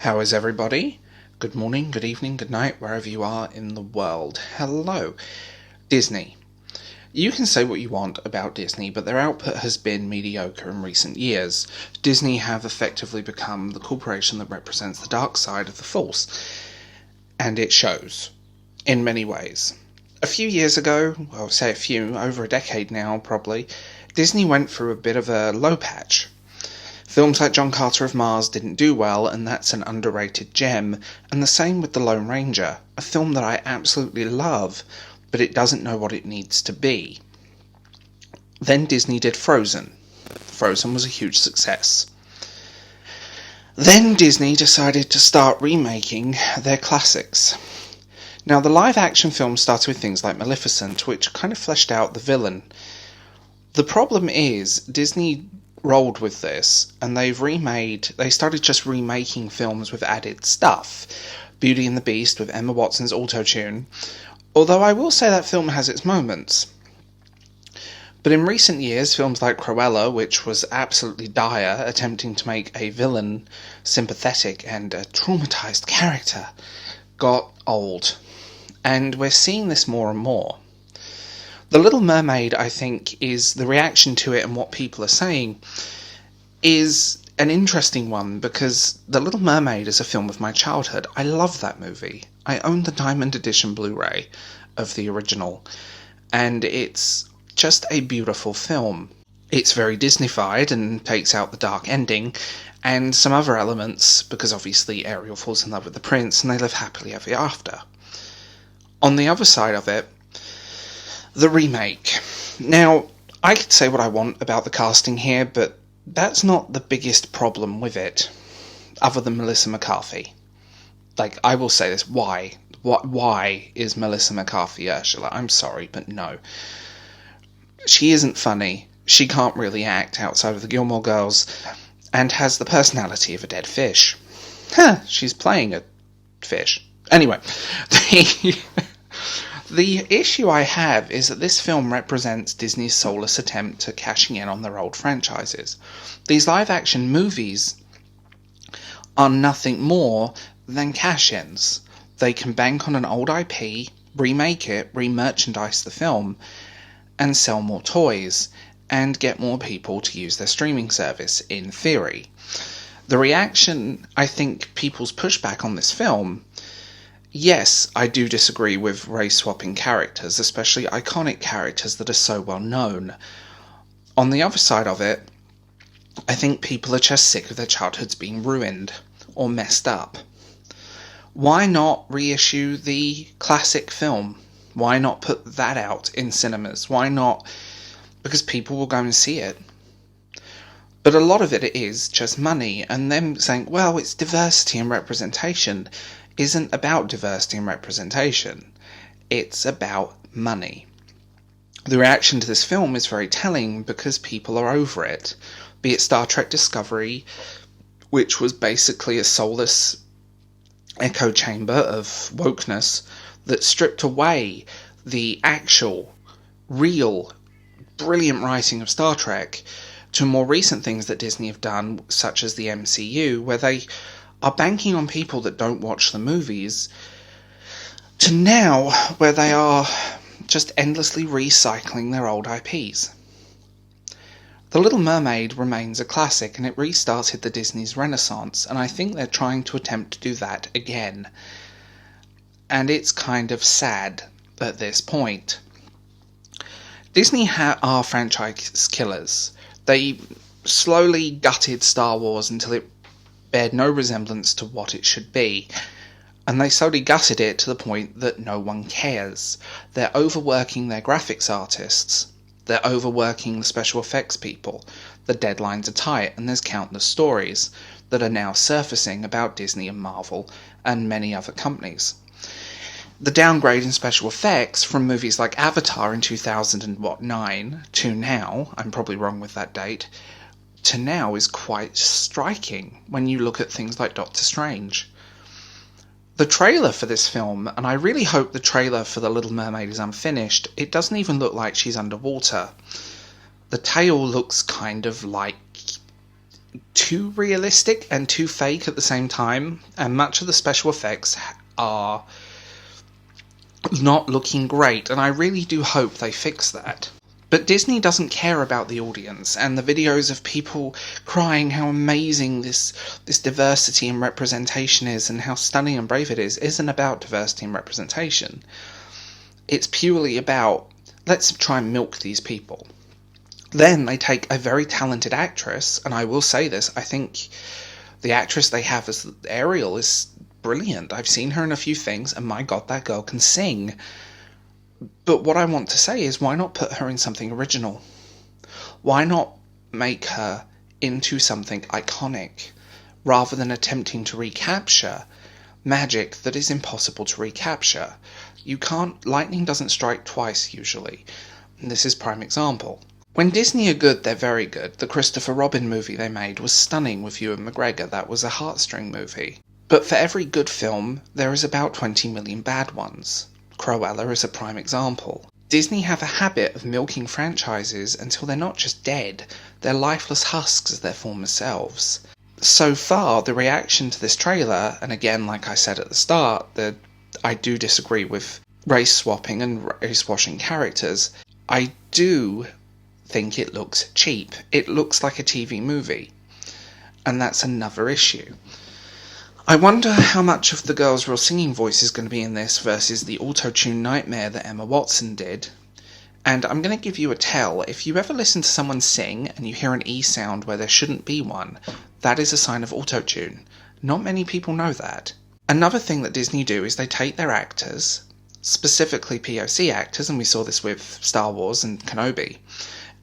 How is everybody? Good morning, good evening, good night, wherever you are in the world. Hello. Disney. You can say what you want about Disney, but their output has been mediocre in recent years. Disney have effectively become the corporation that represents the dark side of the Force, and it shows, in many ways. A few years ago, well, say a few, over a decade now probably, Disney went through a bit of a low patch. Films like John Carter of Mars didn't do well, and that's an underrated gem, and the same with The Lone Ranger, a film that I absolutely love, but it doesn't know what it needs to be. Then Disney did Frozen. Frozen was a huge success. Then Disney decided to start remaking their classics. Now, the live-action film started with things like Maleficent, which kind of fleshed out the villain. The problem is, Disney rolled with this, and they started just remaking films with added stuff. Beauty and the Beast with Emma Watson's auto-tune, although I will say that film has its moments. But in recent years, films like Cruella, which was absolutely dire, attempting to make a villain sympathetic and a traumatized character, got old. And we're seeing this more and more. The Little Mermaid, I think, is the reaction to it and what people are saying is an interesting one, because The Little Mermaid is a film of my childhood. I love that movie. I own the Diamond Edition Blu-ray of the original, and it's just a beautiful film. It's very Disney-fied and takes out the dark ending and some other elements, because obviously Ariel falls in love with the prince and they live happily ever after. On the other side of it, the remake. Now, I could say what I want about the casting here, but that's not the biggest problem with it, other than Melissa McCarthy. I will say this, why? Why is Melissa McCarthy Ursula? I'm sorry, but no. She isn't funny, she can't really act outside of the Gilmore Girls, and has the personality of a dead fish. She's playing a fish. Anyway, the issue I have is that this film represents Disney's soulless attempt at cashing in on their old franchises. These live-action movies are nothing more than cash-ins. They can bank on an old IP, remake it, re-merchandise the film, and sell more toys, and get more people to use their streaming service, in theory. The reaction, I think, people's pushback on this film, yes, I do disagree with race-swapping characters, especially iconic characters that are so well known. On the other side of it, I think people are just sick of their childhoods being ruined or messed up. Why not reissue the classic film? Why not put that out in cinemas? Why not? Because people will go and see it. But a lot of it is just money, and them saying, well, it's diversity and representation, isn't about diversity and representation. It's about money. The reaction to this film is very telling because people are over it. Be it Star Trek Discovery, which was basically a soulless echo chamber of wokeness that stripped away the actual, real, brilliant writing of Star Trek, to more recent things that Disney have done, such as the MCU, where they are banking on people that don't watch the movies, to now where they are just endlessly recycling their old IPs. The Little Mermaid remains a classic, and it restarted the Disney's renaissance, and I think they're trying to attempt to do that again. And it's kind of sad at this point. Disney are franchise killers. They slowly gutted Star Wars until it bared no resemblance to what it should be, and they slowly gutted it to the point that no one cares. They're overworking their graphics artists, they're overworking the special effects people, the deadlines are tight, and there's countless stories that are now surfacing about Disney and Marvel and many other companies. The downgrade in special effects from movies like Avatar in 2009 to now, I'm probably wrong with that date, to now is quite striking when you look at things like Doctor Strange. The trailer for this film, and I really hope the trailer for The Little Mermaid is unfinished, it doesn't even look like she's underwater. The tail looks kind of like too realistic and too fake at the same time, and much of the special effects are not looking great, and I really do hope they fix that. But Disney doesn't care about the audience, and the videos of people crying how amazing this diversity and representation is and how stunning and brave it is isn't about diversity and representation. It's purely about, let's try and milk these people. Then they take a very talented actress, and I will say this, I think the actress they have as Ariel is brilliant. I've seen her in a few things, and my god, that girl can sing. But what I want to say is, why not put her in something original? Why not make her into something iconic, rather than attempting to recapture magic that is impossible to recapture? Lightning doesn't strike twice usually, and this is prime example. When Disney are good, they're very good. The Christopher Robin movie they made was stunning with Ewan McGregor. That was a heartstring movie. But for every good film, there is about 20 million bad ones. Cruella is a prime example. Disney have a habit of milking franchises until they're not just dead, they're lifeless husks as their former selves. So far, the reaction to this trailer, and again, like I said at the start, I do disagree with race swapping and race washing characters. I do think it looks cheap. It looks like a TV movie. And that's another issue. I wonder how much of the girl's real singing voice is going to be in this versus the auto-tune nightmare that Emma Watson did. And I'm going to give you a tell. If you ever listen to someone sing and you hear an E sound where there shouldn't be one, that is a sign of auto-tune. Not many people know that. Another thing that Disney do is they take their actors, specifically POC actors, and we saw this with Star Wars and Kenobi,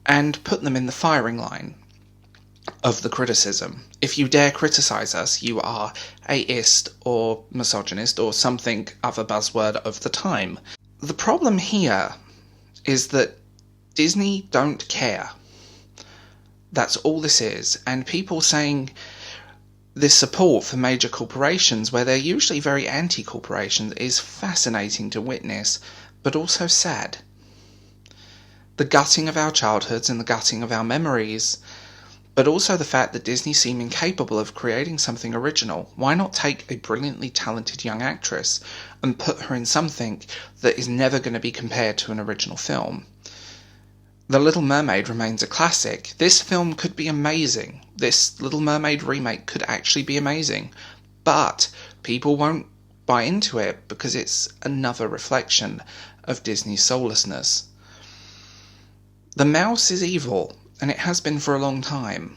and put them in the firing line of the criticism. If you dare criticize us, you are aist or misogynist or something other buzzword of the time. The problem here is that Disney don't care. That's all this is. And people saying this support for major corporations, where they're usually very anti-corporations, is fascinating to witness, but also sad. The gutting of our childhoods and the gutting of our memories, but also the fact that Disney seem incapable of creating something original. Why not take a brilliantly talented young actress and put her in something that is never going to be compared to an original film? The Little Mermaid remains a classic. This film could be amazing. This Little Mermaid remake could actually be amazing. But people won't buy into it because it's another reflection of Disney's soullessness. The mouse is evil, and it has been for a long time.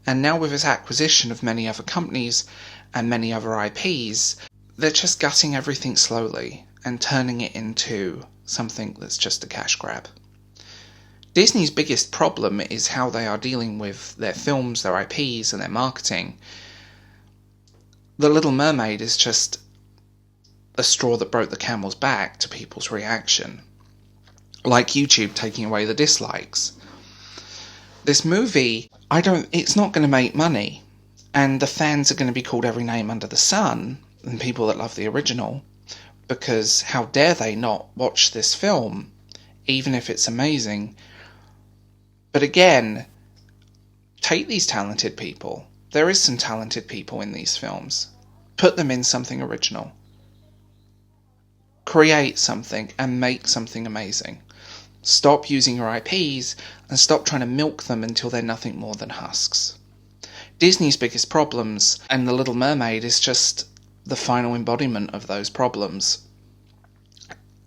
And now with its acquisition of many other companies and many other IPs, they're just gutting everything slowly and turning it into something that's just a cash grab. Disney's biggest problem is how they are dealing with their films, their IPs, and their marketing. The Little Mermaid is just the straw that broke the camel's back to people's reaction. Like YouTube taking away the dislikes. This movie, it's not going to make money, and the fans are going to be called every name under the sun, and people that love the original, because how dare they not watch this film, even if it's amazing. But again, take these talented people. There is some talented people in these films. Put them in something original. Create something and make something amazing. Stop using your IPs and stop trying to milk them until they're nothing more than husks. Disney's biggest problems, and The Little Mermaid is just the final embodiment of those problems.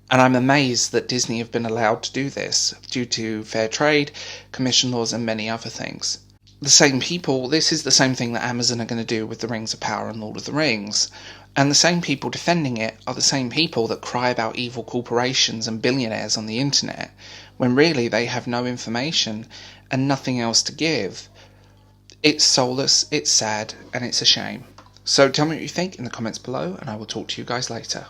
And I'm amazed that Disney have been allowed to do this due to fair trade, commission laws, and many other things. The same people, this is the same thing that Amazon are going to do with The Rings of Power and Lord of the Rings. And the same people defending it are the same people that cry about evil corporations and billionaires on the internet, when really they have no information and nothing else to give. It's soulless, it's sad, and it's a shame. So tell me what you think in the comments below, and I will talk to you guys later.